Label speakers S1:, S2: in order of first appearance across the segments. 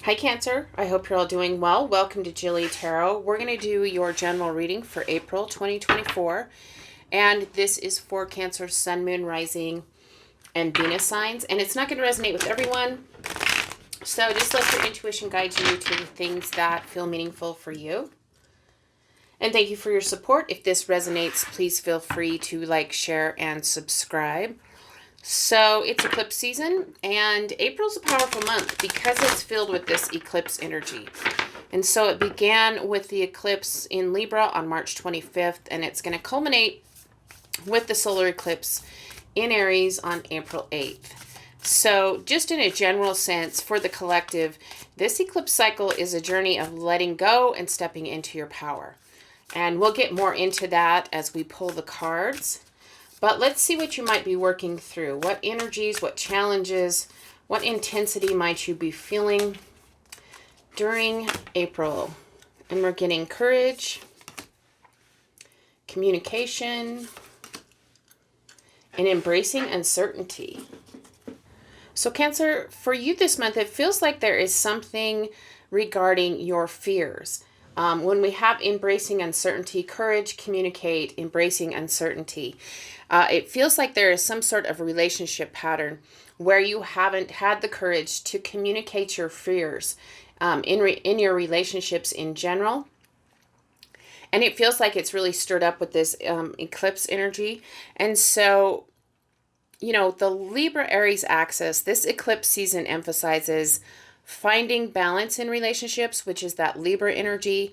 S1: Hi Cancer, I hope you're all doing well. Welcome to JilleTarot. We're going to do your general reading for April 2024. And this is for Cancer, Sun, Moon, Rising, and Venus signs. And it's not going to resonate with everyone. So just let your intuition guide you to the things that feel meaningful for you. And thank you for your support. If this resonates, please feel free to like, share, and subscribe. So it's eclipse season, and April's a powerful month because it's filled with this eclipse energy. And so it began with the eclipse in Libra on March 25th, and it's going to culminate with the solar eclipse in Aries on April 8th. So just in a general sense, for the collective, this eclipse cycle is a journey of letting go and stepping into your power. And we'll get more into that as we pull the cards. But let's see what you might be working through. What energies, what challenges, what intensity might you be feeling during April? And we're getting courage, communication, and embracing uncertainty. So Cancer, for you this month, it feels like there is something regarding your fears. When we have embracing uncertainty, courage, communicate, embracing uncertainty, it feels like there is some sort of relationship pattern where you haven't had the courage to communicate your fears in your relationships in general. And it feels like it's really stirred up with this eclipse energy. And so, you know, the Libra-Aries Axis, this eclipse season emphasizes finding balance in relationships, which is that Libra energy,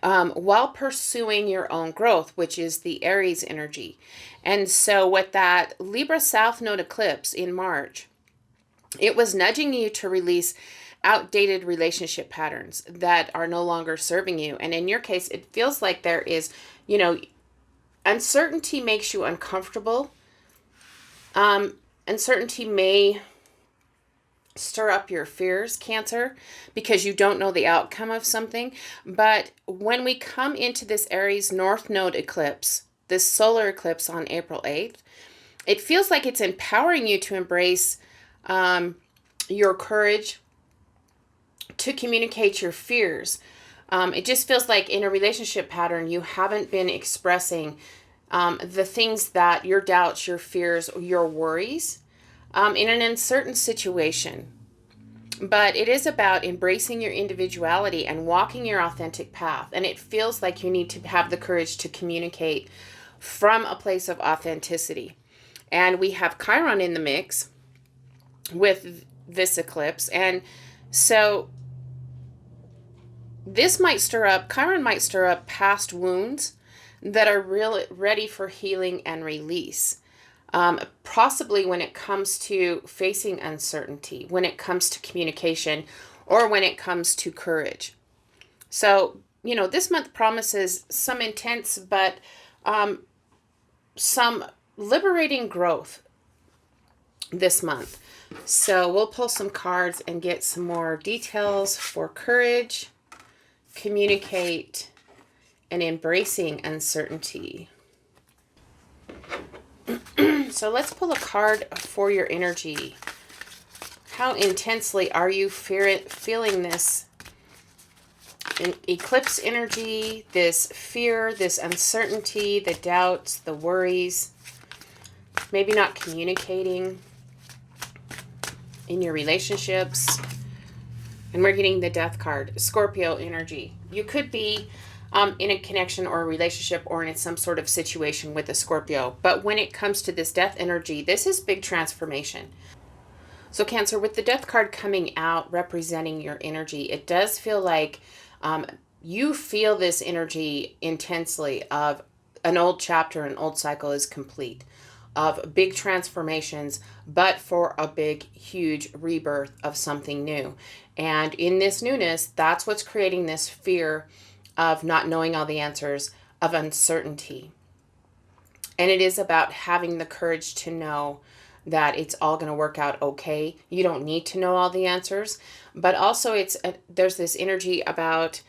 S1: while pursuing your own growth, which is the Aries energy. And so with that Libra South Node Eclipse in March, it was nudging you to release outdated relationship patterns that are no longer serving you. And in your case, it feels like there is, you know, uncertainty makes you uncomfortable. Uncertainty may stir up your fears, Cancer, because you don't know the outcome of something. But when we come into this Aries North Node eclipse, this solar eclipse on April 8th, it feels like it's empowering you to embrace your courage, to communicate your fears. It just feels like in a relationship pattern, you haven't been expressing the things that your doubts, your fears, your worries, in an uncertain situation. But it is about embracing your individuality and walking your authentic path. And it feels like you need to have the courage to communicate from a place of authenticity. And we have Chiron in the mix with this eclipse. And so this might stir up, Chiron might stir up past wounds that are really ready for healing and release. Possibly when it comes to facing uncertainty, when it comes to communication, or when it comes to courage. So, you know, this month promises some intense, but some liberating growth this month. So we'll pull some cards and get some more details for courage, communicate, and embracing uncertainty. So let's pull a card for your energy. How intensely are you feeling this eclipse energy, this fear, this uncertainty, the doubts, the worries, maybe not communicating in your relationships? And we're getting the Death card, Scorpio energy. You could be in a connection or a relationship or in some sort of situation with a Scorpio. But when it comes to this Death energy, this is big transformation. So Cancer, with the Death card coming out representing your energy, it does feel like you feel this energy intensely of an old chapter, an old cycle is complete, of big transformations, but for a big, huge rebirth of something new. And in this newness, that's what's creating this fear of not knowing all the answers, of uncertainty. And it is about having the courage to know that it's all going to work out okay. You don't need to know all the answers, but also there's this energy about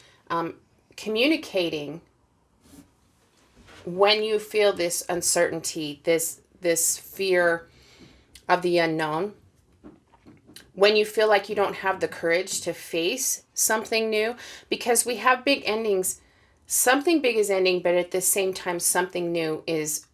S1: communicating when you feel this uncertainty, this fear of the unknown. when you feel like you don't have the courage to face something new, because we have big endings. Something big is ending, but at the same time, something new is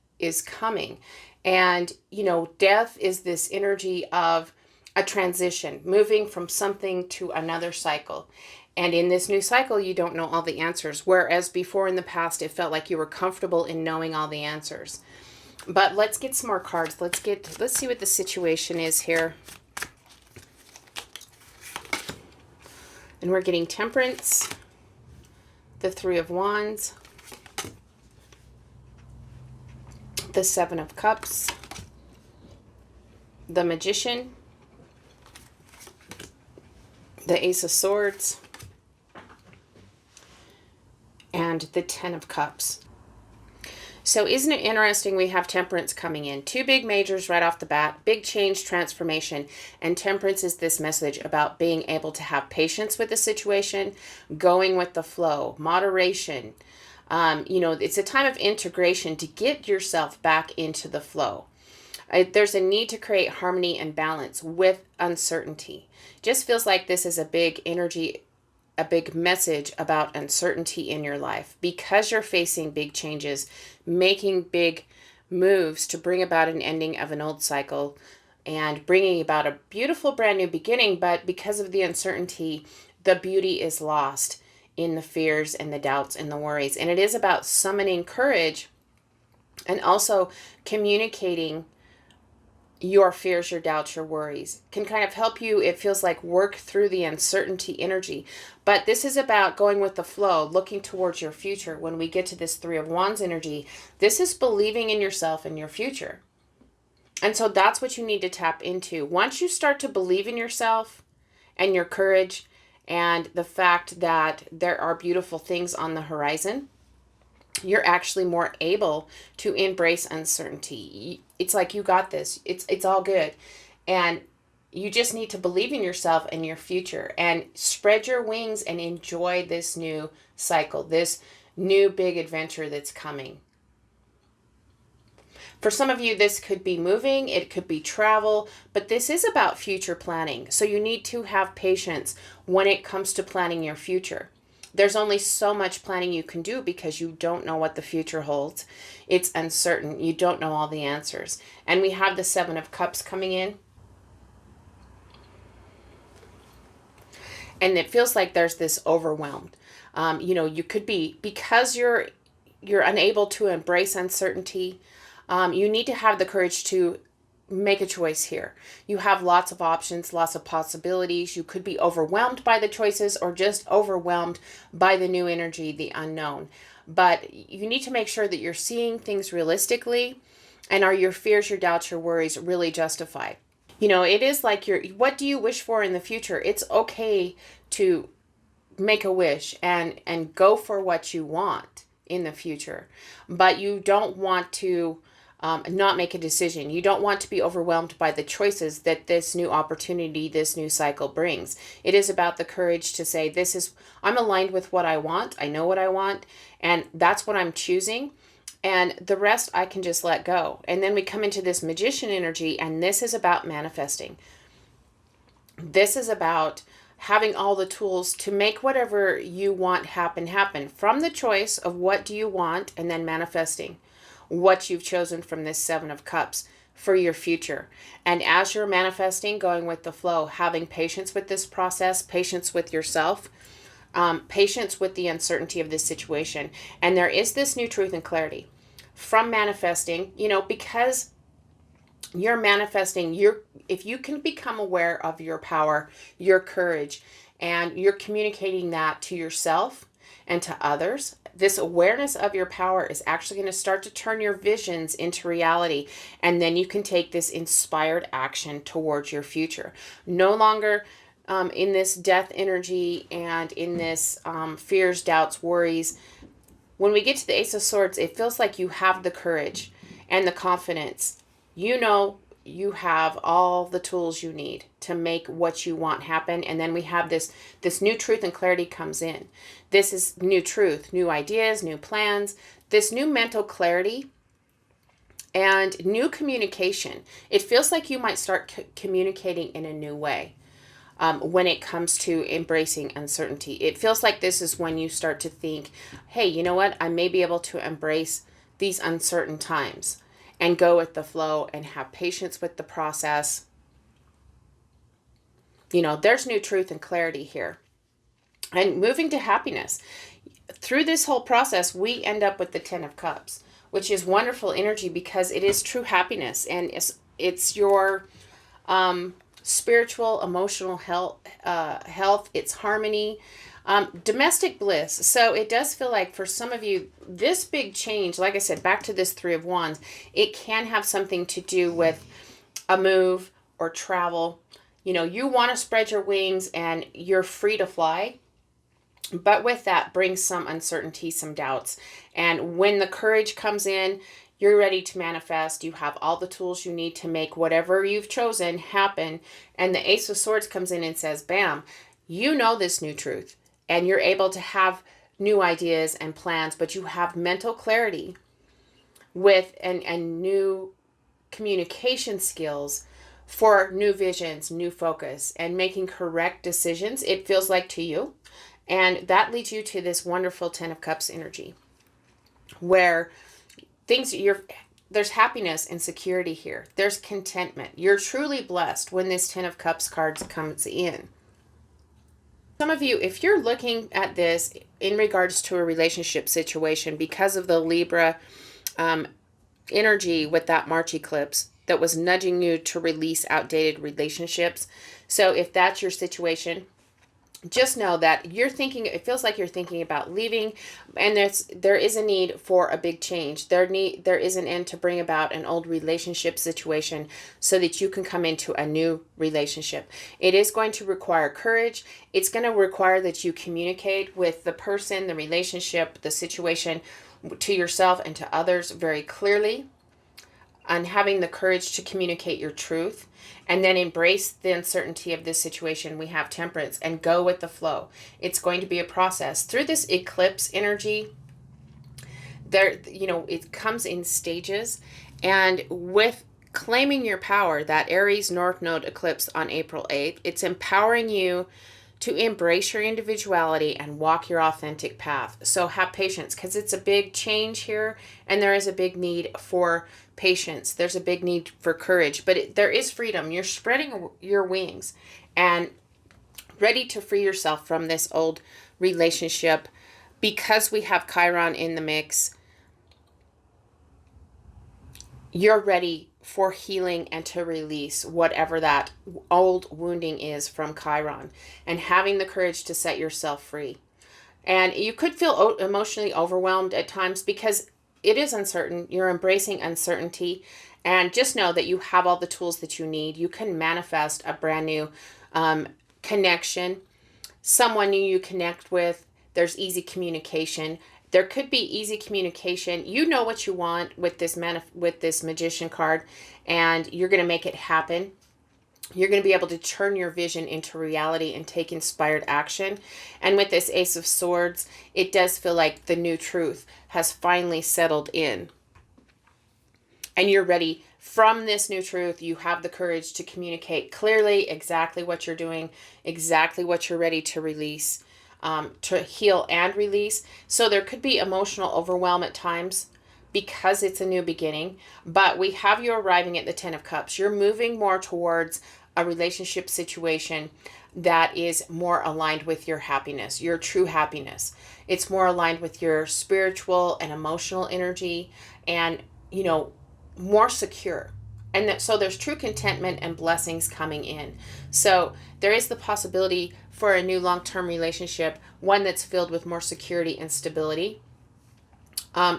S1: coming. And, you know, death is this energy of a transition, moving from something to another cycle. And in this new cycle, you don't know all the answers. Whereas before in the past, it felt like you were comfortable in knowing all the answers. But let's get some more cards. Let's see what the situation is here. And we're getting Temperance, the Three of Wands, the Seven of Cups, the Magician, the Ace of Swords, and the Ten of Cups. So isn't it interesting, we have Temperance coming in. Two big majors right off the bat, big change, transformation. And Temperance is this message about being able to have patience with the situation, going with the flow, moderation. You know, it's a time of integration to get yourself back into the flow. There's a need to create harmony and balance with uncertainty. Just feels like this is a big energy, a big message about uncertainty in your life because you're facing big changes, making big moves to bring about an ending of an old cycle and bringing about a beautiful brand new beginning. But because of the uncertainty, the beauty is lost in the fears and the doubts and the worries. And it is about summoning courage and also communicating your fears, your doubts, your worries can kind of help you. It feels like work through the uncertainty energy. But this is about going with the flow, looking towards your future. When we get to this Three of Wands energy, this is believing in yourself and your future. And so that's what you need to tap into. Once you start to believe in yourself and your courage and the fact that there are beautiful things on the horizon, you're actually more able to embrace uncertainty. It's like, you got this. It's all good. And you just need to believe in yourself and your future and spread your wings and enjoy this new cycle, this new big adventure that's coming. For some of you, this could be moving, it could be travel, but this is about future planning. So you need to have patience when it comes to planning your future. There's only so much planning you can do because you don't know what the future holds. It's uncertain. You don't know all the answers. And we have the Seven of Cups coming in. And it feels like there's this overwhelmed. You know, you could be, because you're unable to embrace uncertainty, you need to have the courage to make a choice here. You have lots of options, lots of possibilities. You could be overwhelmed by the choices or just overwhelmed by the new energy, the unknown. But you need to make sure that you're seeing things realistically, and are your fears, your doubts, your worries really justified? You know, it is like what do you wish for in the future? It's okay to make a wish and go for what you want in the future, but you don't want to not make a decision. You don't want to be overwhelmed by the choices that this new opportunity, this new cycle brings. It is about the courage to say, I'm aligned with what I want. I know what I want, and that's what I'm choosing. And the rest I can just let go. And then we come into this Magician energy, and this is about manifesting. This is about having all the tools to make whatever you want happen from the choice of what do you want, and then manifesting what you've chosen from this Seven of Cups for your future. And as you're manifesting, going with the flow, having patience with this process, patience with yourself, patience with the uncertainty of this situation. And there is this new truth and clarity from manifesting, you know, because you're manifesting, if you can become aware of your power, your courage, and you're communicating that to yourself and to others, this awareness of your power is actually going to start to turn your visions into reality. And then you can take this inspired action towards your future. No longer in this death energy and in this fears, doubts, worries. When we get to the Ace of Swords, it feels like you have the courage and the confidence. You know you have all the tools you need to make what you want happen. And then we have this new truth and clarity comes in. This is new truth, new ideas, new plans, this new mental clarity and new communication. It feels like you might start communicating in a new way. when it comes to embracing uncertainty. It feels like this is when you start to think, hey, you know what? I may be able to embrace these uncertain times and go with the flow and have patience with the process. You know, there's new truth and clarity here. And moving to happiness. Through this whole process, we end up with the Ten of Cups, which is wonderful energy because it is true happiness, and it's your spiritual, emotional health, it's harmony, domestic bliss. So it does feel like for some of you, this big change, like I said, back to this Three of Wands, it can have something to do with a move or travel. You know, you want to spread your wings and you're free to fly. But with that brings some uncertainty, some doubts. And when the courage comes in, you're ready to manifest. You have all the tools you need to make whatever you've chosen happen. And the Ace of Swords comes in and says, bam, you know this new truth. And you're able to have new ideas and plans, but you have mental clarity with and new communication skills for new visions, new focus, and making correct decisions, it feels like to you. And that leads you to this wonderful Ten of Cups energy where there's happiness and security here. There's contentment. You're truly blessed when this Ten of Cups card comes in. Some of you, if you're looking at this in regards to a relationship situation because of the Libra energy with that March eclipse that was nudging you to release outdated relationships. So if that's your situation, just know that it feels like you're thinking about leaving, and there is a need for a big change. There is an end to bring about an old relationship situation so that you can come into a new relationship. It is going to require courage. It's going to require that you communicate with the person, the relationship, the situation, to yourself and to others very clearly, and having the courage to communicate your truth. And then embrace the uncertainty of this situation. We have temperance and go with the flow. It's going to be a process. Through this eclipse energy, it comes in stages. And with claiming your power, that Aries North Node Eclipse on April 8th, it's empowering you to embrace your individuality and walk your authentic path. So have patience because it's a big change here, and there is a big need for patience. There's a big need for courage, but there is freedom. You're spreading your wings and ready to free yourself from this old relationship. Because we have Chiron in the mix, you're ready for healing and to release whatever that old wounding is from Chiron, and having the courage to set yourself free. And you could feel emotionally overwhelmed at times because it is uncertain. You're embracing uncertainty, and just know that you have all the tools that you need. You can manifest a brand new connection, someone new you connect with. There's easy communication. There could be easy communication. You know what you want with this Magician card, and you're going to make it happen. You're going to be able to turn your vision into reality and take inspired action. And with this Ace of Swords, it does feel like the new truth has finally settled in. And you're ready from this new truth. You have the courage to communicate clearly exactly what you're doing, exactly what you're ready to release, to heal and release. So there could be emotional overwhelm at times because it's a new beginning, but we have you arriving at the Ten of Cups. You're moving more towards a relationship situation that is more aligned with your happiness, your true happiness. It's more aligned with your spiritual and emotional energy, and, more secure. And so there's true contentment and blessings coming in. So there is the possibility for a new long-term relationship, one that's filled with more security and stability.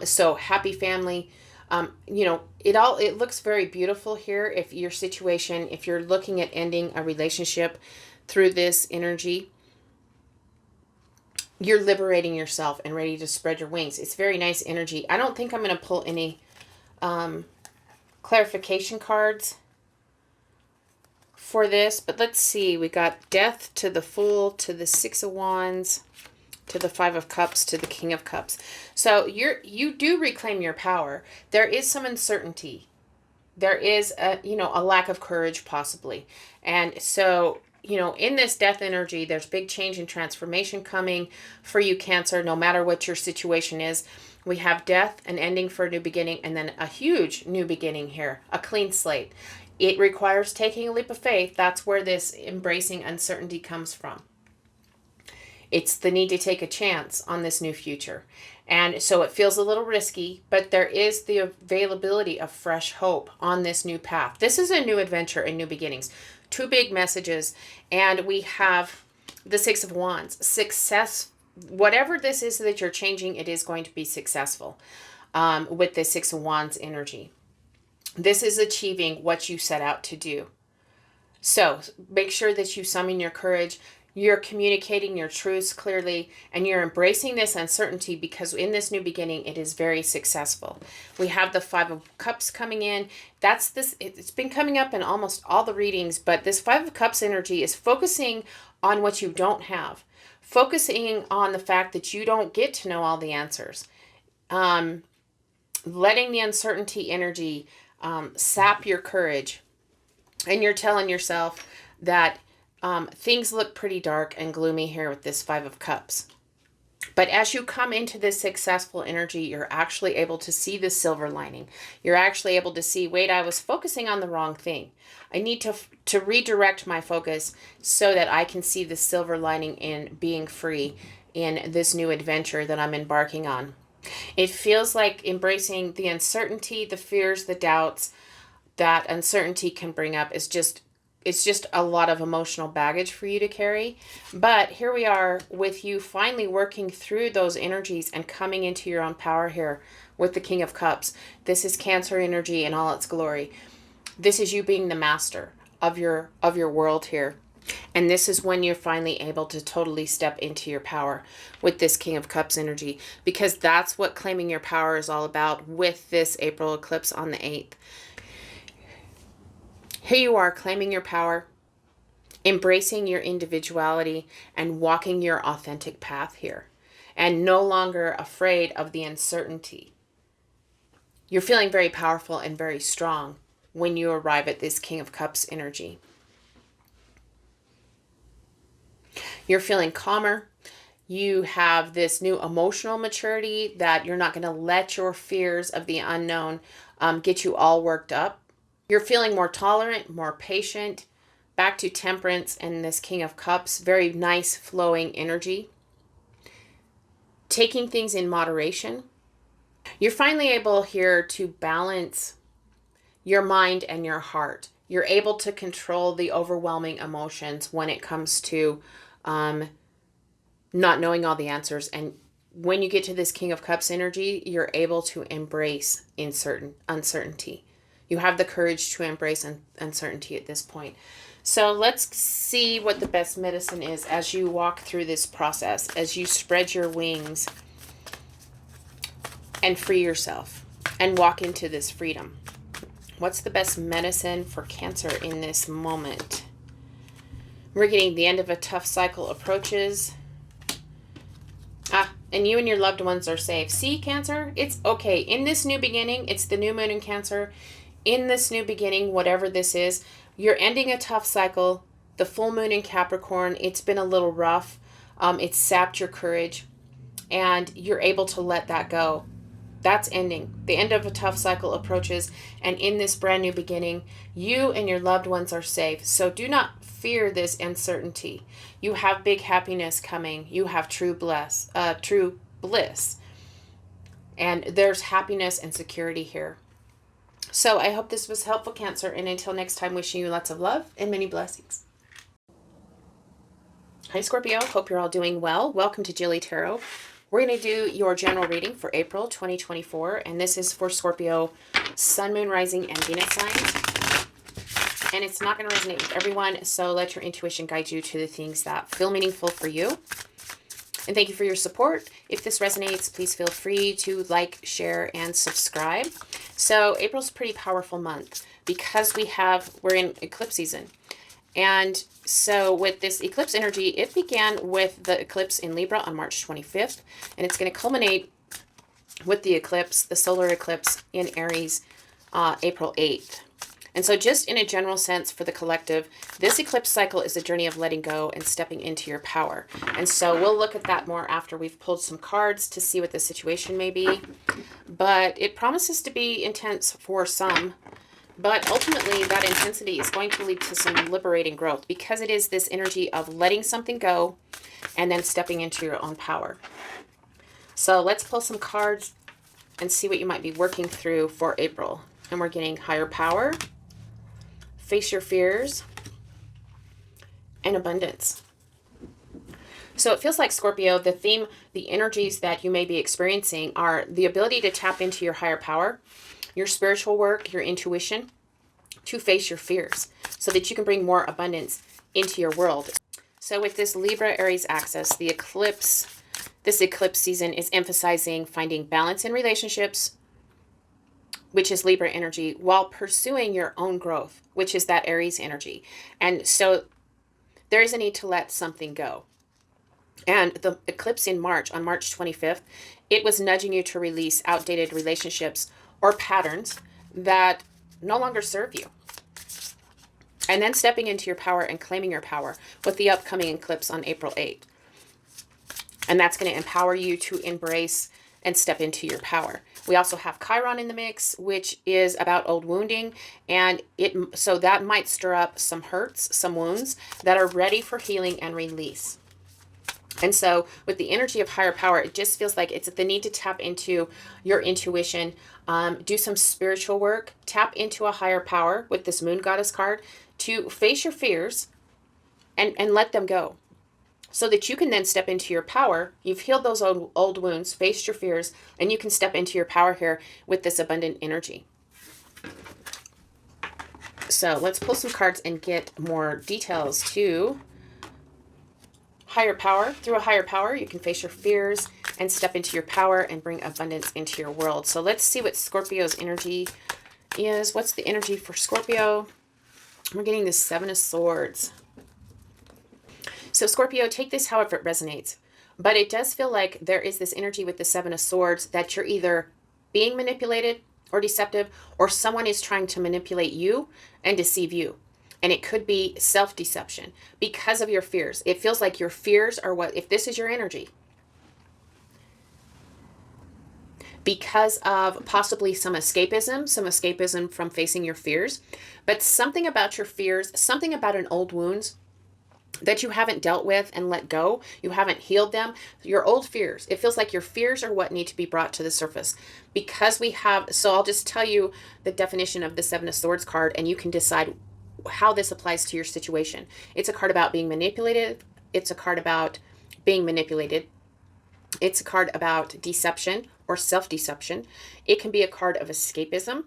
S1: So happy family, it looks very beautiful here. If you're looking at ending a relationship through this energy, you're liberating yourself and ready to spread your wings. It's very nice energy. I don't think I'm going to pull any clarification cards for this, but let's see. We got Death to the Fool, to the Six of Wands, to the Five of Cups, to the King of Cups. So you do reclaim your power. There is some uncertainty. There is a lack of courage possibly. And so you know, in this death energy, there's big change and transformation coming for you, Cancer, no matter what your situation is. We have death, an ending for a new beginning, and then a huge new beginning here, a clean slate. It requires taking a leap of faith. That's where this embracing uncertainty comes from. It's the need to take a chance on this new future. And so it feels a little risky, but there is the availability of fresh hope on this new path. This is a new adventure and new beginnings. Two big messages. And we have the Six of Wands. Success. Whatever this is that you're changing, it is going to be successful with the Six of Wands energy. This is achieving what you set out to do. So make sure that you summon your courage. You're communicating your truths clearly, and you're embracing this uncertainty, because in this new beginning, it is very successful. We have the Five of Cups coming in. That's this. It's been coming up in almost all the readings, but this Five of Cups energy is focusing on what you don't have. Focusing on the fact that you don't get to know all the answers. Letting the uncertainty energy sap your courage. And you're telling yourself that things look pretty dark and gloomy here with this Five of Cups. But as you come into this successful energy, you're actually able to see the silver lining. You're actually able to see, wait, I was focusing on the wrong thing. I need to redirect my focus so that I can see the silver lining in being free in this new adventure that I'm embarking on. It feels like embracing the uncertainty, the fears, the doubts that uncertainty can bring up is just, it's just a lot of emotional baggage for you to carry. But here we are with you finally working through those energies and coming into your own power here with the King of Cups. This is Cancer energy in all its glory. This is you being the master of your world here. And this is when you're finally able to totally step into your power with this King of Cups energy, because that's what claiming your power is all about with this April eclipse on the 8th. Here you are claiming your power, embracing your individuality, and walking your authentic path here, and no longer afraid of the uncertainty. You're feeling very powerful and very strong when you arrive at this King of Cups energy. You're feeling calmer. You have this new emotional maturity that you're not going to let your fears of the unknown get you all worked up. You're feeling more tolerant, more patient, back to temperance and this King of Cups, very nice flowing energy. Taking things in moderation. You're finally able here to balance your mind and your heart. You're able to control the overwhelming emotions when it comes to not knowing all the answers. And when you get to this King of Cups energy, you're able to embrace uncertainty. You have the courage to embrace uncertainty at this point. So let's see what the best medicine is as you walk through this process, as you spread your wings and free yourself and walk into this freedom. What's the best medicine for Cancer in this moment? We're getting the end of a tough cycle approaches. And you and your loved ones are safe. See, Cancer, it's okay. In this new beginning, it's the new moon in Cancer. In this new beginning, whatever this is, you're ending a tough cycle. The full moon in Capricorn, it's been a little rough. It's sapped your courage, and you're able to let that go. That's ending. The end of a tough cycle approaches, and in this brand new beginning, you and your loved ones are safe. So do not fear this uncertainty. You have big happiness coming. You have true bliss. And there's happiness and security here. So I hope this was helpful, Cancer, and until next time, wishing you lots of love and many blessings. Hi, Scorpio. Hope you're all doing well. Welcome to JilleTarot. We're going to do your general reading for April 2024, and this is for Scorpio, Sun, Moon, Rising, and Venus signs. And it's not going to resonate with everyone, so let your intuition guide you to the things that feel meaningful for you. And thank you for your support. If this resonates, please feel free to like, share, and subscribe. So April's a pretty powerful month because we're in eclipse season. And so with this eclipse energy, it began with the eclipse in Libra on March 25th, and it's going to culminate with the eclipse, the solar eclipse in Aries, April 8th. And so just in a general sense for the collective, this eclipse cycle is a journey of letting go and stepping into your power. And so we'll look at that more after we've pulled some cards to see what the situation may be. But it promises to be intense for some. But ultimately, that intensity is going to lead to some liberating growth because it is this energy of letting something go and then stepping into your own power. So let's pull some cards and see what you might be working through for April. And we're getting higher power, face your fears, and abundance. So it feels like, Scorpio, the theme, the energies that you may be experiencing are the ability to tap into your higher power, your spiritual work, your intuition, to face your fears so that you can bring more abundance into your world. So with this Libra-Aries Axis, the eclipse, this eclipse season is emphasizing finding balance in relationships, which is Libra energy, while pursuing your own growth, which is that Aries energy. And so there is a need to let something go. And the eclipse in March, on March 25th, it was nudging you to release outdated relationships or patterns that no longer serve you. And then stepping into your power and claiming your power with the upcoming eclipse on April 8th. And that's going to empower you to embrace and step into your power. We also have Chiron in the mix, which is about old wounding. And so that might stir up some hurts, some wounds that are ready for healing and release. And so with the energy of higher power, it just feels like it's the need to tap into your intuition, do some spiritual work, tap into a higher power with this Moon Goddess card to face your fears and let them go so that you can then step into your power. You've healed those old wounds, faced your fears, and you can step into your power here with this abundant energy. So let's pull some cards and get more details too. Higher power. Through a higher power, you can face your fears and step into your power and bring abundance into your world. So let's see what Scorpio's energy is. What's the energy for Scorpio? We're getting the Seven of Swords. So Scorpio, take this however it resonates. But it does feel like there is this energy with the Seven of Swords that you're either being manipulated or deceptive, or someone is trying to manipulate you and deceive you. And it could be self-deception because of your fears. It feels like your fears are what, if this is your energy, because of possibly some escapism from facing your fears, but something about your fears, something about an old wounds that you haven't dealt with and let go. You haven't healed them. Your old fears. It feels like your fears are what need to be brought to the surface because we have, so I'll just tell you the definition of the Seven of Swords card and you can decide how this applies to your situation. It's a card about being manipulated. It's a card about being manipulated. It's a card about deception or self-deception. It can be a card of escapism,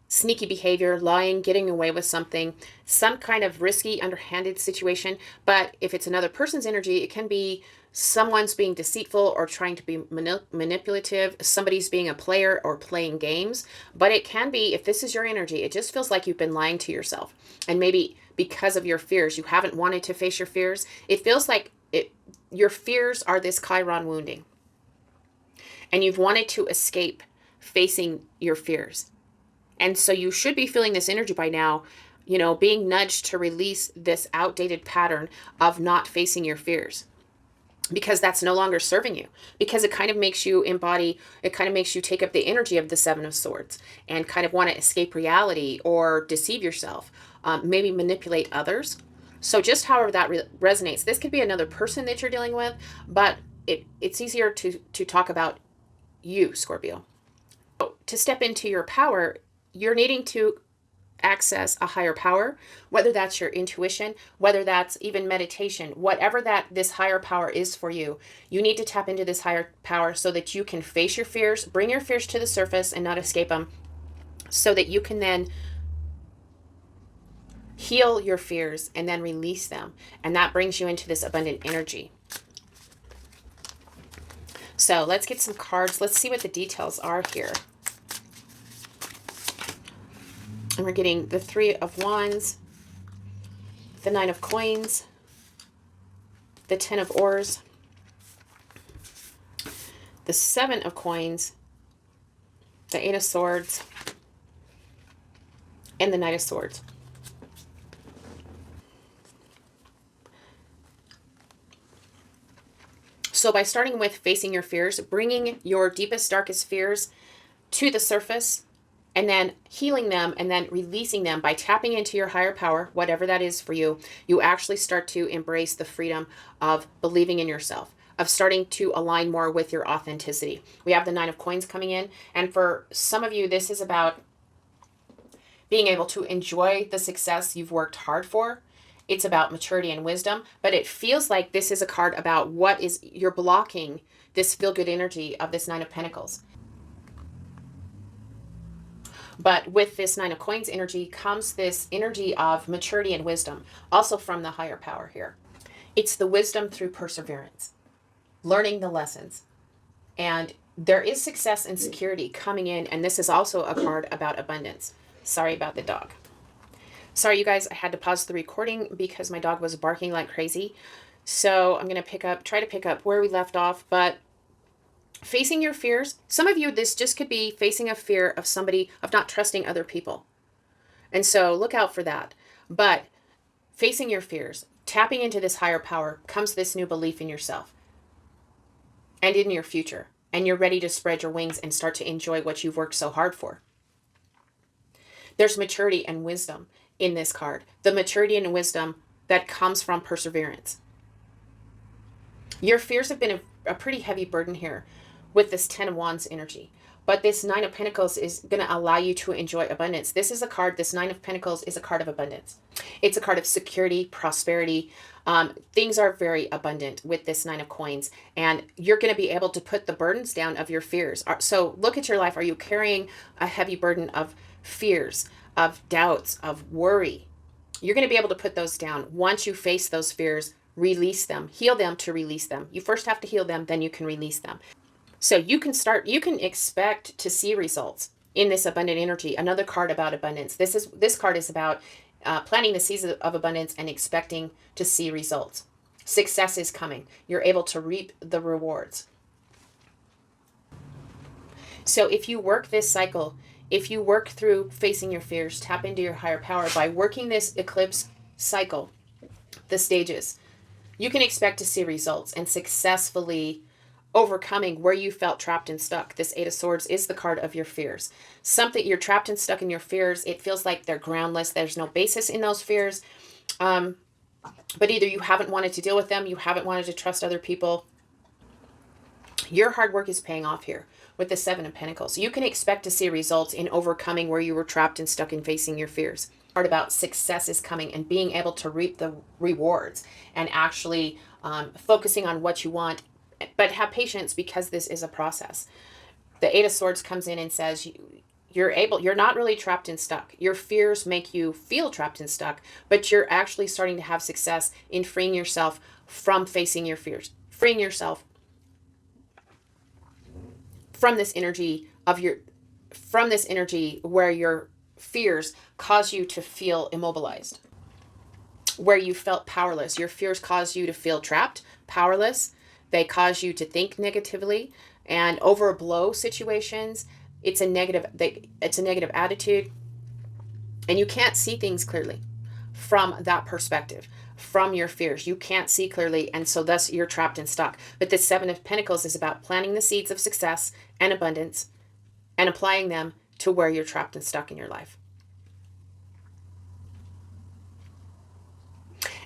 S1: sneaky behavior, lying, getting away with something, some kind of risky, underhanded situation. But if it's another person's energy, it can be someone's being deceitful or trying to be manipulative. Somebody's being a player or playing games. But it can be, if this is your energy, it just feels like you've been lying to yourself. And maybe because of your fears, you haven't wanted to face your fears. It feels like your fears are this Chiron wounding. And you've wanted to escape facing your fears. And so you should be feeling this energy by now, you know, being nudged to release this outdated pattern of not facing your fears. Because that's no longer serving you. Because it kind of makes you embody, it kind of makes you take up the energy of the Seven of Swords and kind of want to escape reality or deceive yourself, maybe manipulate others. So just however that resonates, this could be another person that you're dealing with, but it's easier to talk about you, Scorpio. So to step into your power, you're needing to access a higher power, whether that's your intuition, whether that's even meditation, whatever that this higher power is for you, you need to tap into this higher power so that you can face your fears, bring your fears to the surface and not escape them, so that you can then heal your fears and then release them. And that brings you into this abundant energy. So let's get some cards. Let's see what the details are here. And we're getting the Three of Wands, the Nine of Coins, the Ten of Oars, the Seven of Coins, the Eight of Swords, and the Knight of Swords. So by starting with facing your fears, bringing your deepest, darkest fears to the surface, and then healing them and then releasing them by tapping into your higher power, whatever that is for you, you actually start to embrace the freedom of believing in yourself, of starting to align more with your authenticity. We have the Nine of Coins coming in, and for some of you, this is about being able to enjoy the success you've worked hard for. It's about maturity and wisdom, but it feels like this is a card about what is you're blocking this feel-good energy of this Nine of Pentacles. But with this Nine of Coins energy comes this energy of maturity and wisdom, also from the higher power here. It's the wisdom through perseverance, learning the lessons. And there is success and security coming in, and this is also a card about abundance. Sorry about the dog. Sorry, you guys, I had to pause the recording because my dog was barking like crazy. So I'm going to try to pick up where we left off. But facing your fears, some of you, this just could be facing a fear of somebody, of not trusting other people. And so look out for that. But facing your fears, tapping into this higher power, comes this new belief in yourself and in your future. And you're ready to spread your wings and start to enjoy what you've worked so hard for. There's maturity and wisdom in this card. The maturity and wisdom that comes from perseverance. Your fears have been a pretty heavy burden here with this Ten of Wands energy. But this Nine of Pentacles is going to allow you to enjoy abundance. This is a card, this Nine of Pentacles is a card of abundance. It's a card of security, prosperity. Things are very abundant with this Nine of Coins. And you're going to be able to put the burdens down of your fears. So look at your life. Are you carrying a heavy burden of fears, of doubts, of worry? You're going to be able to put those down. Once you face those fears, release them, heal them to release them. You first have to heal them, then you can release them. So you can expect to see results in this abundant energy. Another card about abundance. This card is about planting the seeds of abundance and expecting to see results. Success is coming. You're able to reap the rewards. So if you work this cycle, if you work through facing your fears, tap into your higher power by working this eclipse cycle, the stages, you can expect to see results and successfully overcoming where you felt trapped and stuck. This Eight of Swords is the card of your fears. Something you're trapped and stuck in your fears. It feels like they're groundless. There's no basis in those fears. But either you haven't wanted to deal with them, you haven't wanted to trust other people. Your hard work is paying off here with the Seven of Pentacles. You can expect to see results in overcoming where you were trapped and stuck in facing your fears. Part about success is coming and being able to reap the rewards and actually focusing on what you want. But have patience because this is a process. The Eight of Swords comes in and says you're not really trapped and stuck. Your fears make you feel trapped and stuck, but you're actually starting to have success in freeing yourself from facing your fears, freeing yourself from this energy where your fears cause you to feel immobilized, where you felt powerless. Your fears cause you to feel trapped, powerless. They cause you to think negatively and overblow situations. It's a negative attitude, and you can't see things clearly from that perspective, from your fears. You can't see clearly, and so thus you're trapped and stuck. But the Seven of Pentacles is about planting the seeds of success and abundance and applying them to where you're trapped and stuck in your life.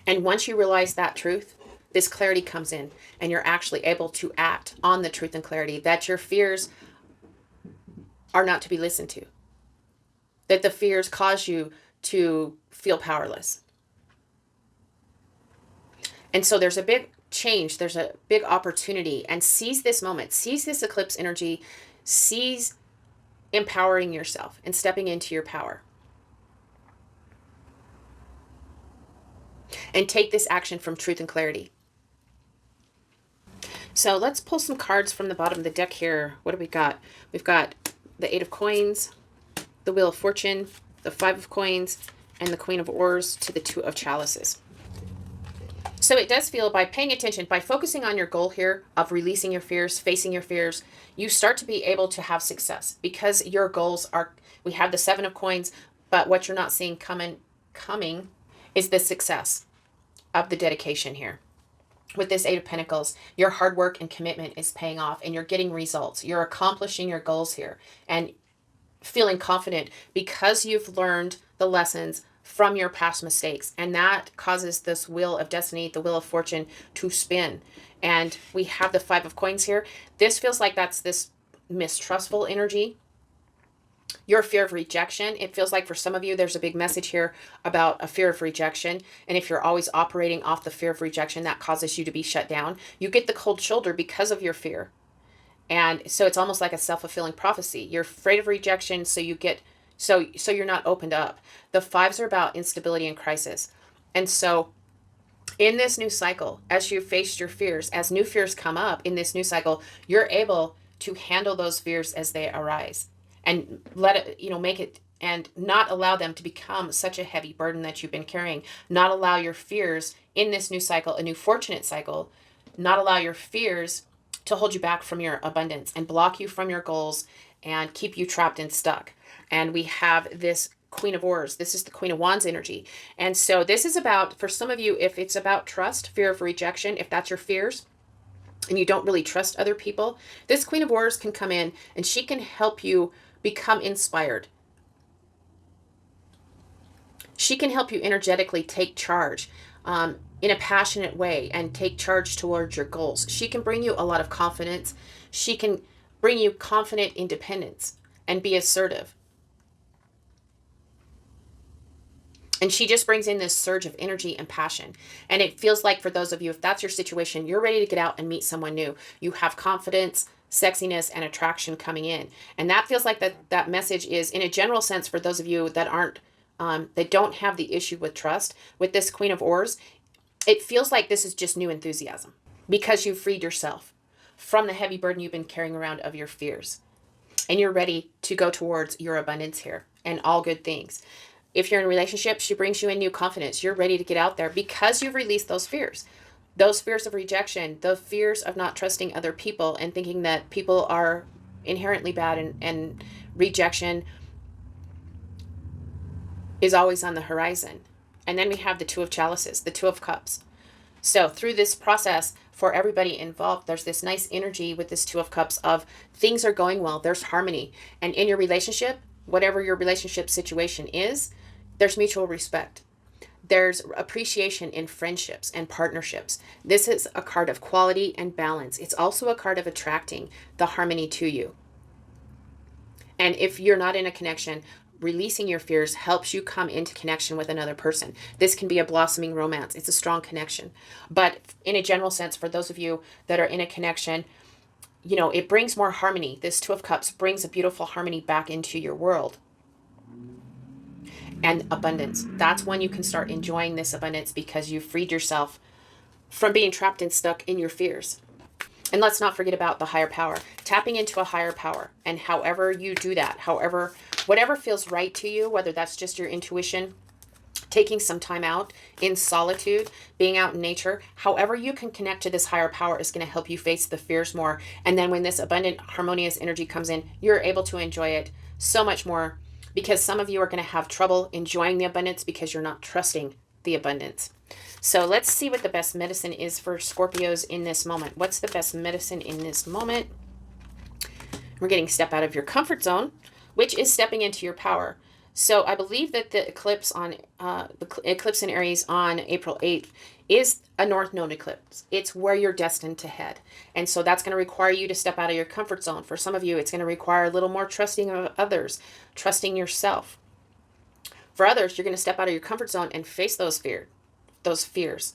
S1: And once you realize that truth, this clarity comes in and you're actually able to act on the truth and clarity that your fears are not to be listened to, that the fears cause you to feel powerless. And so there's a big change, there's a big opportunity, and seize this moment, seize this eclipse energy, seize empowering yourself and stepping into your power. And take this action from truth and clarity. So let's pull some cards from the bottom of the deck here. What do we got? We've got the Eight of Coins, the Wheel of Fortune, the Five of Coins, and the Queen of Oars to the Two of Chalices. So it does feel, by paying attention, by focusing on your goal here of releasing your fears, facing your fears, you start to be able to have success because your goals are, we have the Seven of Coins, But what you're not seeing coming is the success of the dedication here. With this Eight of Pentacles, your hard work and commitment is paying off and you're getting results. You're accomplishing your goals here and feeling confident because you've learned the lessons from your past mistakes. And that causes this wheel of destiny, the wheel of fortune, to spin. And we have the Five of Coins here. This feels like that's this mistrustful energy. Your fear of rejection. It feels like for some of you, there's a big message here about a fear of rejection. And if you're always operating off the fear of rejection, that causes you to be shut down. You get the cold shoulder because of your fear. And so it's almost like a self-fulfilling prophecy. You're afraid of rejection, so you get, so you're not opened up. The fives are about instability and crisis. And so in this new cycle, as you faced your fears, as new fears come up in this new cycle, you're able to handle those fears as they arise and let it, make it, and not allow them to become such a heavy burden that you've been carrying. Not allow your fears in this new cycle, a new fortunate cycle, not allow your fears to hold you back from your abundance and block you from your goals and keep you trapped and stuck. And we have this Queen of Oars. This is the Queen of Wands energy. And so this is about, for some of you, if it's about trust, fear of rejection, if that's your fears, and you don't really trust other people, this Queen of Oars can come in and she can help you become inspired. She can help you energetically take charge in a passionate way and take charge towards your goals. She can bring you a lot of confidence. She can bring you confident independence and be assertive. And she just brings in this surge of energy and passion. And it feels like for those of you, if that's your situation, you're ready to get out and meet someone new. You have confidence, sexiness, and attraction coming in. And that feels like that message is, in a general sense, for those of you that aren't, that don't have the issue with trust, with this Queen of Oars, it feels like this is just new enthusiasm because you've freed yourself from the heavy burden you've been carrying around of your fears. And you're ready to go towards your abundance here and all good things. If you're in a relationship, she brings you in new confidence. You're ready to get out there because you've released those fears of rejection, the fears of not trusting other people and thinking that people are inherently bad, and rejection is always on the horizon. And then we have the Two of Chalices, the Two of Cups. So through this process, for everybody involved, there's this nice energy with this Two of Cups of things are going well. There's harmony. And in your relationship, whatever your relationship situation is, there's mutual respect. There's appreciation in friendships and partnerships. This is a card of quality and balance. It's also a card of attracting the harmony to you. And if you're not in a connection, releasing your fears helps you come into connection with another person. This can be a blossoming romance. It's a strong connection. But in a general sense, for those of you that are in a connection, it brings more harmony. This Two of Cups brings a beautiful harmony back into your world. And abundance. That's when you can start enjoying this abundance because you've freed yourself from being trapped and stuck in your fears. And let's not forget about the higher power. Tapping into a higher power. And however you do that, whatever feels right to you, whether that's just your intuition, taking some time out in solitude, being out in nature, however you can connect to this higher power is going to help you face the fears more. And then when this abundant, harmonious energy comes in, you're able to enjoy it so much more, because some of you are going to have trouble enjoying the abundance because you're not trusting the abundance. So let's see what the best medicine is for Scorpios in this moment. What's the best medicine in this moment? We're getting step out of your comfort zone, which is stepping into your power. So I believe that the eclipse in Aries on April 8th is a North Node eclipse. It's where you're destined to head. And so that's going to require you to step out of your comfort zone. For some of you, it's going to require a little more trusting of others, trusting yourself. For others, you're going to step out of your comfort zone and face those fears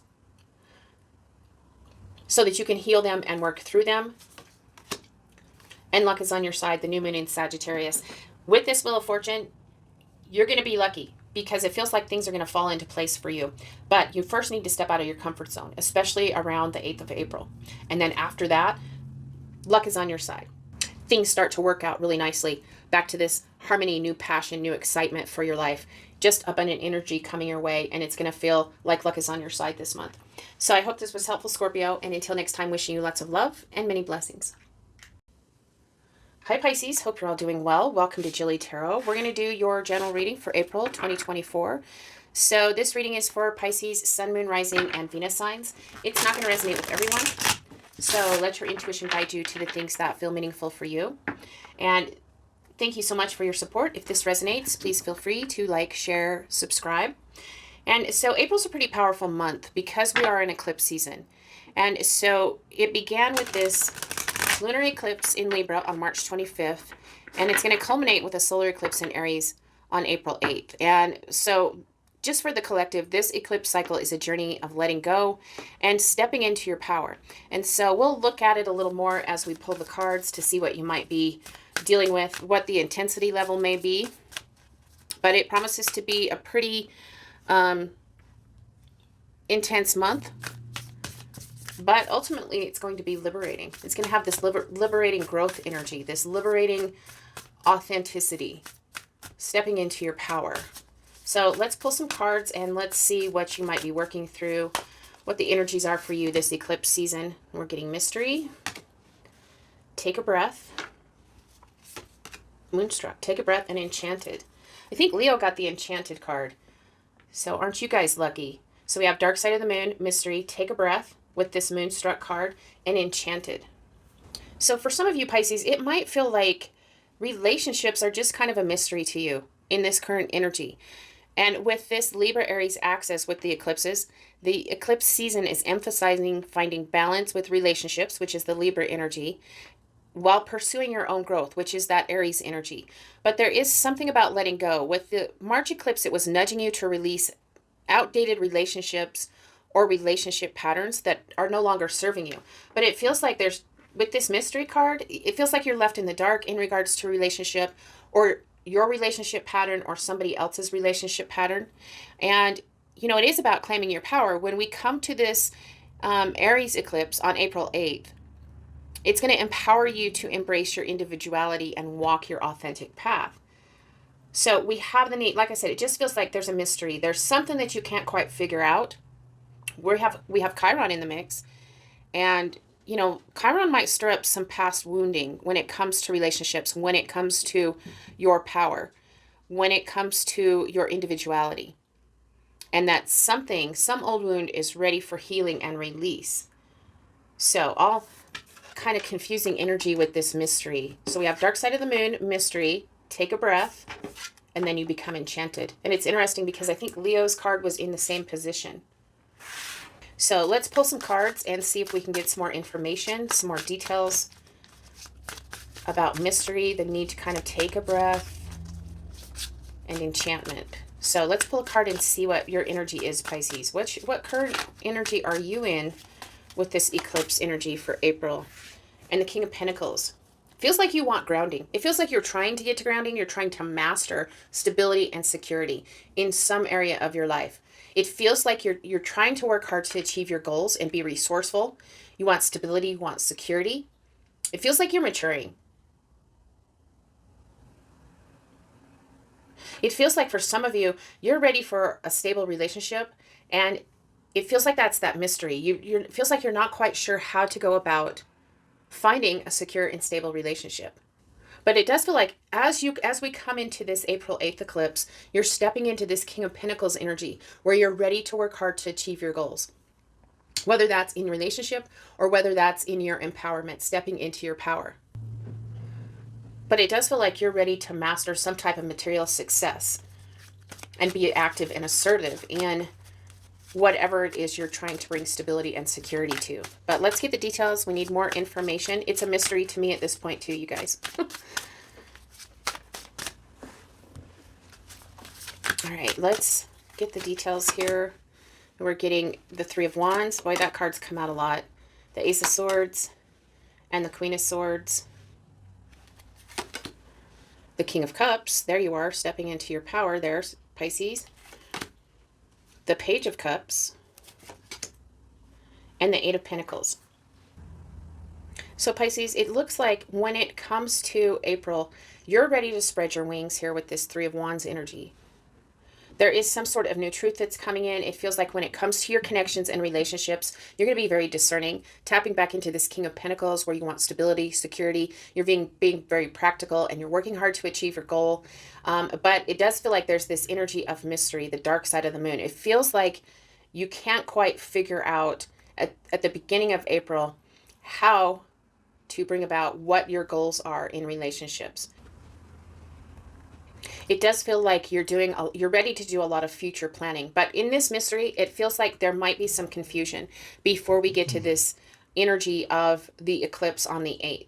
S1: so that you can heal them and work through them. And luck is on your side, the new moon in Sagittarius. With this Wheel of Fortune, you're going to be lucky because it feels like things are going to fall into place for you. But you first need to step out of your comfort zone, especially around the 8th of April. And then after that, luck is on your side. Things start to work out really nicely. Back to this harmony, new passion, new excitement for your life. Just abundant energy coming your way, and it's going to feel like luck is on your side this month. So I hope this was helpful, Scorpio. And until next time, wishing you lots of love and many blessings. Hi Pisces, hope you're all doing well. Welcome to JilleTarot. We're going to do your general reading for April 2024. So this reading is for Pisces, Sun, Moon, Rising, and Venus signs. It's not going to resonate with everyone. So let your intuition guide you to the things that feel meaningful for you. And thank you so much for your support. If this resonates, please feel free to like, share, subscribe. And so April's a pretty powerful month because we are in eclipse season. And so it began with this lunar eclipse in Libra on March 25th, and it's going to culminate with a solar eclipse in Aries on April 8th. And so just for the collective, this eclipse cycle is a journey of letting go and stepping into your power. And so we'll look at it a little more as we pull the cards to see what you might be dealing with, what the intensity level may be. But it promises to be a pretty intense month. But ultimately, it's going to be liberating. It's going to have this liberating growth energy, this liberating authenticity, stepping into your power. So let's pull some cards and let's see what you might be working through, what the energies are for you this eclipse season. We're getting mystery. Take a breath. Moonstruck. Take a breath and enchanted. I think Leo got the enchanted card. So aren't you guys lucky? So we have dark side of the moon, mystery, take a breath, with this Moonstruck card, and Enchanted. So for some of you Pisces, it might feel like relationships are just kind of a mystery to you in this current energy. And with this Libra-Aries Axis with the eclipses, the eclipse season is emphasizing finding balance with relationships, which is the Libra energy, while pursuing your own growth, which is that Aries energy. But there is something about letting go. With the March eclipse, it was nudging you to release outdated relationships or relationship patterns that are no longer serving you. But it feels like there's, with this mystery card, it feels like you're left in the dark in regards to relationship or your relationship pattern or somebody else's relationship pattern. And, you know, it is about claiming your power. When we come to this Aries eclipse on April 8th, it's going to empower you to embrace your individuality and walk your authentic path. So we have the need, like I said, it just feels like there's a mystery. There's something that you can't quite figure out. We have Chiron in the mix, and you know, Chiron might stir up some past wounding when it comes to relationships, when it comes to your power, when it comes to your individuality, and that something, some old wound is ready for healing and release. So all kind of confusing energy with this mystery. So we have dark side of the moon, mystery, take a breath, and then you become enchanted. And it's interesting because I think Leo's card was in the same position. So let's pull some cards and see if we can get some more information, some more details about mystery, the need to kind of take a breath, and enchantment. So let's pull a card and see what your energy is, Pisces. What current energy are you in with this eclipse energy for April? And the King of Pentacles. Feels like you want grounding. It feels like you're trying to get to grounding. You're trying to master stability and security in some area of your life. It feels like you're trying to work hard to achieve your goals and be resourceful. You want stability, you want security. It feels like you're maturing. It feels like for some of you, you're ready for a stable relationship, and it feels like that's that mystery. It feels like you're not quite sure how to go about finding a secure and stable relationship. But it does feel like as we come into this April 8th eclipse, you're stepping into this King of Pentacles energy where you're ready to work hard to achieve your goals. Whether that's in relationship or whether that's in your empowerment, stepping into your power. But it does feel like you're ready to master some type of material success and be active and assertive in whatever it is you're trying to bring stability and security to. But let's get the details. We need more information. It's a mystery to me at this point too, you guys. All right, let's get the details here. We're getting the Three of Wands. Boy, that card's come out a lot. The Ace of Swords and the Queen of Swords. The King of Cups. There you are, stepping into your power there, Pisces. The Page of Cups, and the Eight of Pentacles. So Pisces, it looks like when it comes to April, you're ready to spread your wings here with this Three of Wands energy. There is some sort of new truth that's coming in. It feels like when it comes to your connections and relationships, you're going to be very discerning, tapping back into this King of Pentacles where you want stability, security. You're being very practical and you're working hard to achieve your goal. But it does feel like there's this energy of mystery, the dark side of the moon. It feels like you can't quite figure out at the beginning of April how to bring about what your goals are in relationships. It does feel like you're ready to do a lot of future planning, but in this mystery, it feels like there might be some confusion before we get to this energy of the eclipse on the 8th.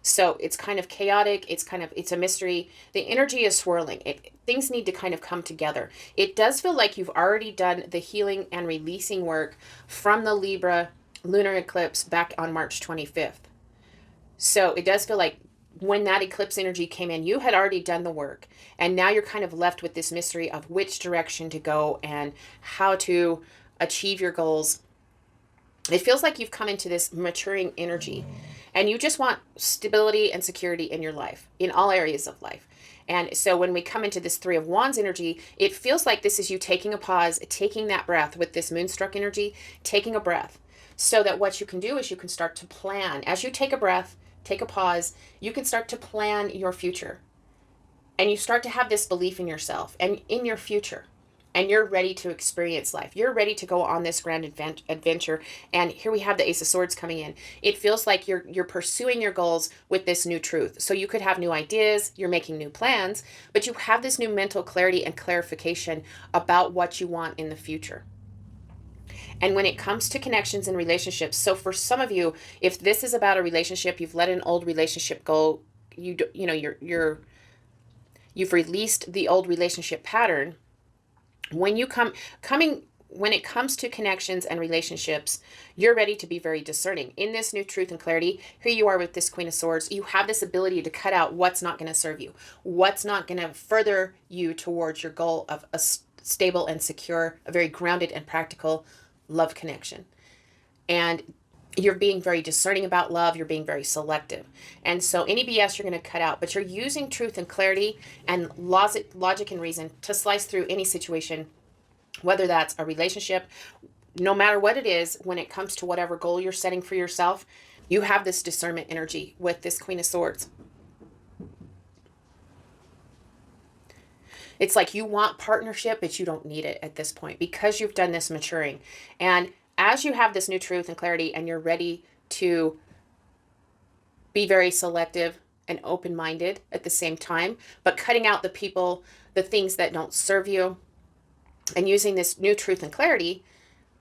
S1: So it's kind of chaotic. It's a mystery. The energy is swirling. Things need to kind of come together. It does feel like you've already done the healing and releasing work from the Libra lunar eclipse back on March 25th. So it does feel like when that eclipse energy came in, you had already done the work. And now you're kind of left with this mystery of which direction to go and how to achieve your goals. It feels like you've come into this maturing energy and you just want stability and security in your life, in all areas of life. And so when we come into this Three of Wands energy, it feels like this is you taking a pause, taking that breath with this moonstruck energy, taking a breath, so that what you can do is you can start to plan. As you take a breath, take a pause, you can start to plan your future. And you start to have this belief in yourself and in your future. And you're ready to experience life. You're ready to go on this grand adventure. And here we have the Ace of Swords coming in. It feels like you're pursuing your goals with this new truth. So you could have new ideas, you're making new plans, but you have this new mental clarity and clarification about what you want in the future. And when it comes to connections and relationships, so for some of you, if this is about a relationship, you've let an old relationship go, you've released the old relationship pattern. When it comes to connections and relationships, you're ready to be very discerning. In this new truth and clarity, here you are with this Queen of Swords. You have this ability to cut out what's not going to serve you, what's not going to further you towards your goal of a stable and secure, a very grounded and practical love connection. And you're being very discerning about love. You're being very selective. And so any BS you're going to cut out, but you're using truth and clarity and logic and reason to slice through any situation, whether that's a relationship, no matter what it is, when it comes to whatever goal you're setting for yourself, you have this discernment energy with this Queen of Swords. It's like you want partnership, but you don't need it at this point because you've done this maturing. And as you have this new truth and clarity and you're ready to be very selective and open-minded at the same time, but cutting out the people, the things that don't serve you, and using this new truth and clarity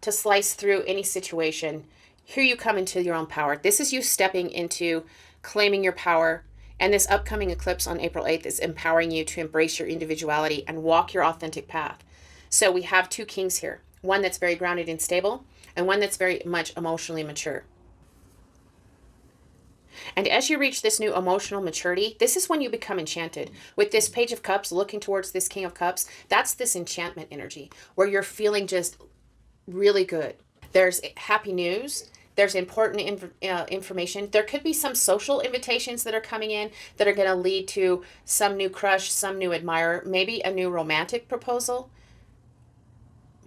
S1: to slice through any situation, here you come into your own power. This is you stepping into claiming your power. And this upcoming eclipse on April 8th is empowering you to embrace your individuality and walk your authentic path. So we have two kings here, one that's very grounded and stable and one that's very much emotionally mature. And as you reach this new emotional maturity, this is when you become enchanted. With this Page of Cups looking towards this King of Cups, that's this enchantment energy where you're feeling just really good. There's happy news. There's important information. There could be some social invitations that are coming in that are going to lead to some new crush, some new admirer, maybe a new romantic proposal.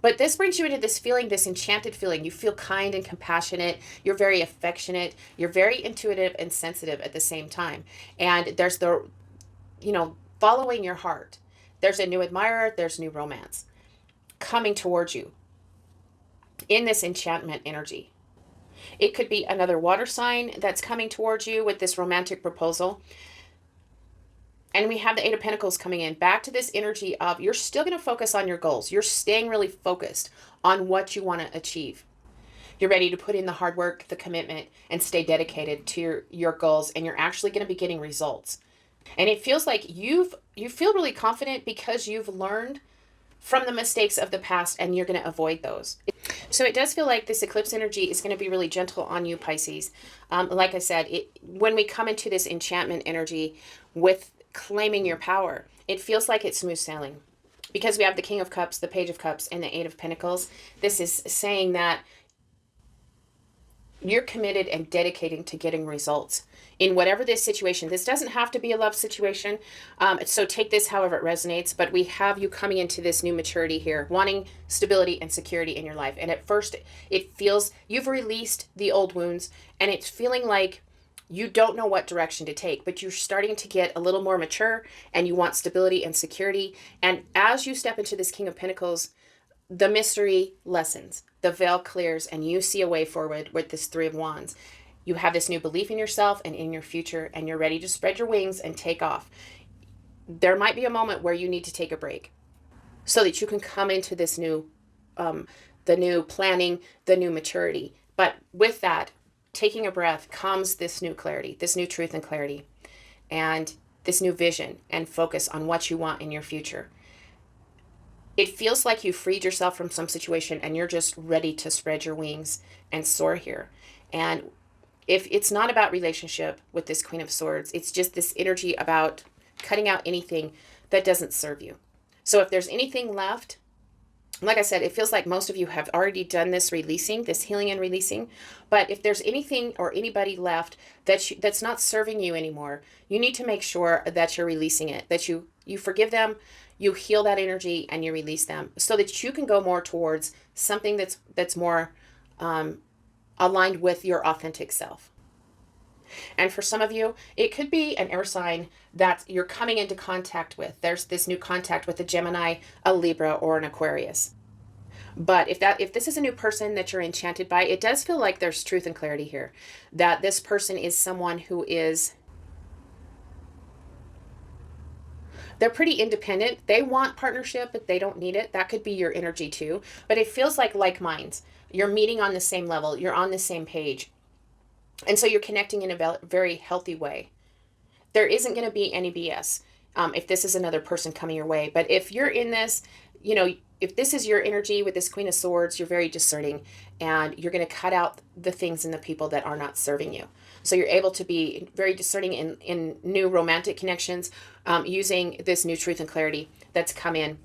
S1: But this brings you into this feeling, this enchanted feeling. You feel kind and compassionate. You're very affectionate. You're very intuitive and sensitive at the same time. And there's following your heart. There's a new admirer. There's new romance coming towards you in this enchantment energy. It could be another water sign that's coming towards you with this romantic proposal. And we have the Eight of Pentacles coming in. Back to this energy of you're still going to focus on your goals. You're staying really focused on what you want to achieve. You're ready to put in the hard work, the commitment, and stay dedicated to your goals. And you're actually going to be getting results. And it feels like you feel really confident because you've learned from the mistakes of the past and you're going to avoid those. So it does feel like this eclipse energy is going to be really gentle on you, Pisces. Like I said, when we come into this enchantment energy with claiming your power, it feels like it's smooth sailing. Because we have the King of Cups, the Page of Cups, and the Eight of Pentacles. This is saying that you're committed and dedicating to getting results in whatever this situation. This doesn't have to be a love situation. So take this however it resonates, but we have you coming into this new maturity here, wanting stability and security in your life. And at first it feels you've released the old wounds, and it's feeling like you don't know what direction to take, but you're starting to get a little more mature and you want stability and security. And as you step into this King of Pentacles, the mystery lessens, the veil clears, and you see a way forward with this Three of Wands. You have this new belief in yourself and in your future, and you're ready to spread your wings and take off. There might be a moment where you need to take a break so that you can come into this new, the new planning, the new maturity. But with that, taking a breath comes this new clarity, this new truth and clarity, and this new vision and focus on what you want in your future. It feels like you freed yourself from some situation and you're just ready to spread your wings and soar here. And if it's not about relationship with this Queen of Swords, it's just this energy about cutting out anything that doesn't serve you. So if there's anything left, like I said, it feels like most of you have already done this releasing, this healing and releasing. But if there's anything or anybody left that's not serving you anymore, you need to make sure that you're releasing it, that you forgive them, you heal that energy, and you release them so that you can go more towards something that's more aligned with your authentic self. And for some of you, it could be an air sign that you're coming into contact with. There's this new contact with a Gemini, a Libra, or an Aquarius. But if this is a new person that you're enchanted by, it does feel like there's truth and clarity here. That this person is someone who is, they're pretty independent. They want partnership, but they don't need it. That could be your energy too. But it feels like minds. You're meeting on the same level. You're on the same page. And so you're connecting in a very healthy way. There isn't going to be any BS if this is another person coming your way. But if you're in this, if this is your energy with this Queen of Swords, you're very discerning and you're going to cut out the things and the people that are not serving you. So you're able to be very discerning in new romantic connections using this new truth and clarity that's come in.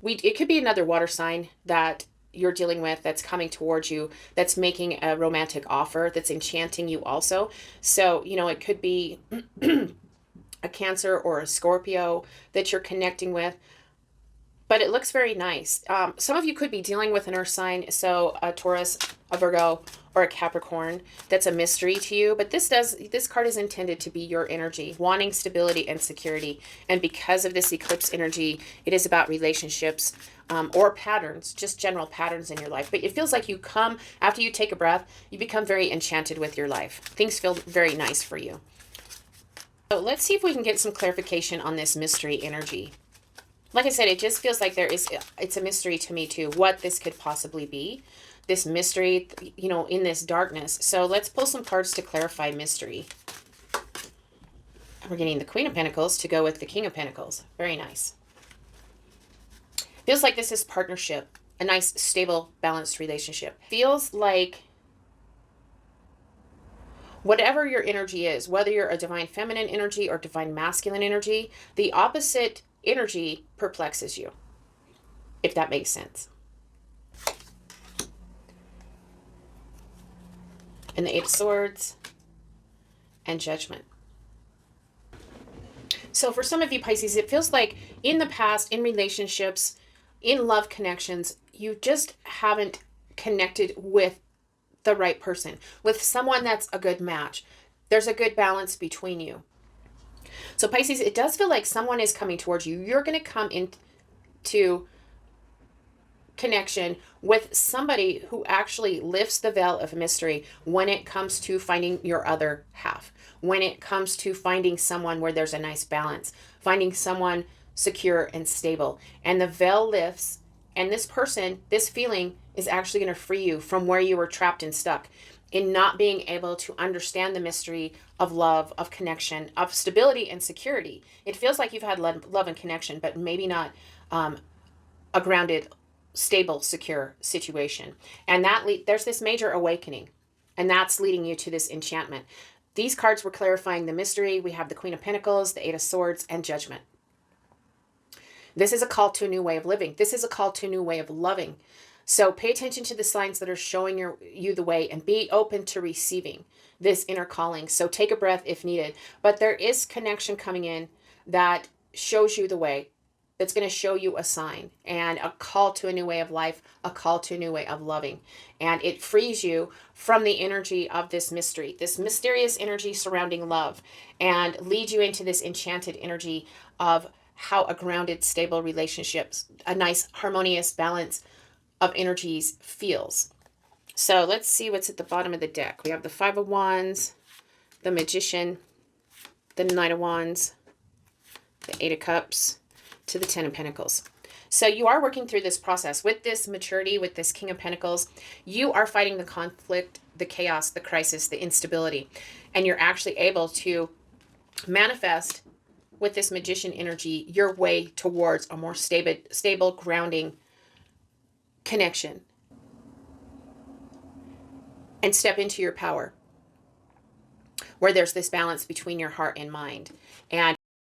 S1: It could be another water sign that you're dealing with that's coming towards you, that's making a romantic offer, that's enchanting you also. So, it could be a Cancer or a Scorpio that you're connecting with. But it looks very nice. Some of you could be dealing with an earth sign, so a Taurus, a Virgo, or a Capricorn. That's a mystery to you. But this card is intended to be your energy, wanting stability and security. And because of this eclipse energy, it is about relationships or patterns, just general patterns in your life. But it feels like you come, after you take a breath, you become very enchanted with your life. Things feel very nice for you. So let's see if we can get some clarification on this mystery energy. Like I said, it just feels like it's a mystery to me too, what this could possibly be. This mystery, in this darkness. So let's pull some cards to clarify mystery. We're getting the Queen of Pentacles to go with the King of Pentacles. Very nice. Feels like this is partnership, a nice, stable, balanced relationship. Feels like whatever your energy is, whether you're a divine feminine energy or divine masculine energy, the opposite energy perplexes you, if that makes sense. And the Eight of Swords and Judgment. So for some of you Pisces, it feels like in the past, in relationships, in love connections, you just haven't connected with the right person, with someone that's a good match. There's a good balance between you. So Pisces, it does feel like someone is coming towards you. You're going to come into connection with somebody who actually lifts the veil of mystery when it comes to finding your other half, when it comes to finding someone where there's a nice balance, finding someone secure and stable. And the veil lifts, and this person, this feeling is actually going to free you from where you were trapped and stuck in not being able to understand the mystery of love, of connection, of stability and security. It feels like you've had love and connection, but maybe not a grounded, stable, secure situation. And there's this major awakening, and that's leading you to this enchantment. These cards were clarifying the mystery. We have the Queen of Pentacles, the Eight of Swords, and Judgment. This is a call to a new way of living. This is a call to a new way of loving. So pay attention to the signs that are showing you the way, and be open to receiving this inner calling. So take a breath if needed. But there is connection coming in that shows you the way. That's going to show you a sign and a call to a new way of life, a call to a new way of loving. And it frees you from the energy of this mystery, this mysterious energy surrounding love, and leads you into this enchanted energy of how a grounded, stable relationships, a nice, harmonious balance of energies feels. So let's see what's at the bottom of the deck. We have the Five of Wands, the Magician, the Knight of Wands, the Eight of Cups, to the Ten of Pentacles. So you are working through this process with this maturity, with this King of Pentacles. You are fighting the conflict, the chaos, the crisis, the instability, and you're actually able to manifest with this Magician energy your way towards a more stable, grounding connection, and step into your power, where there's this balance between your heart and mind. And